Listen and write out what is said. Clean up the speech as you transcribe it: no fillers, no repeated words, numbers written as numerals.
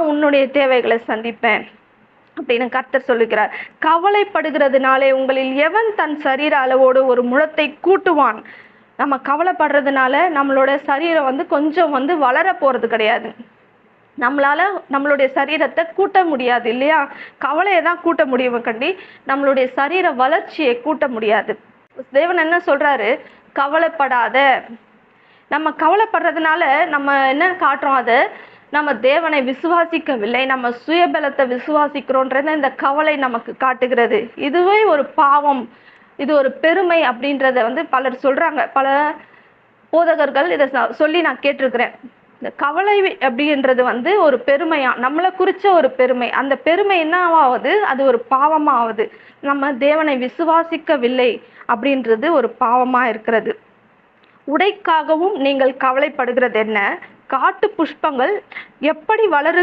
நான் உன்னுடைய தேவைகளை சந்திப்பேன் அப்படின்னு கர்த்தர் சொல்லுகிறார். கவலைப்படுகிறதுனாலே உங்களில் எவன் தன் சரீர அளவோடு ஒரு முழத்தை கூட்டுவான்? நம்ம கவலைப்படுறதுனால நம்மளோட சரீரம் கொஞ்சம் வளர போறது கிடையாது. நம்மளால நம்மளுடைய சரீரத்தை கூட்ட முடியாது இல்லையா? கவலையை தான் கூட்ட முடியும் கண்டி, நம்மளுடைய சரீர வளர்ச்சியை கூட்ட முடியாது. தேவன் என்ன சொல்றாரு? கவலைப்படாத. நம்ம கவலைப்படுறதுனால நம்ம என்ன காட்டுறோம்? அதை நம்ம தேவனை விசுவாசிக்கவில்லை, நம்ம சுயபலத்தை விசுவாசிக்கிறோன்றத இந்த கவலை நமக்கு காட்டுகிறது. இதுவே ஒரு பாவம், இது ஒரு பெருமை அப்படின்றத பலர் சொல்றாங்க. பல போதகர்கள் இதை சொல்லி நான் கேட்டிருக்கிறேன். இந்த கவலை அப்படின்றது ஒரு பெருமையா, நம்மளை குறிச்ச ஒரு பெருமை. அந்த பெருமை என்ன ஆகுது? அது ஒரு பாவமா ஆகுது. நம்ம தேவனை விசுவாசிக்கவில்லை அப்படின்றது ஒரு பாவமா இருக்கிறது. உடைக்காகவும் நீங்கள் கவலைப்படுகிறது என்ன? காட்டு புஷ்பங்கள் எப்படி வளரு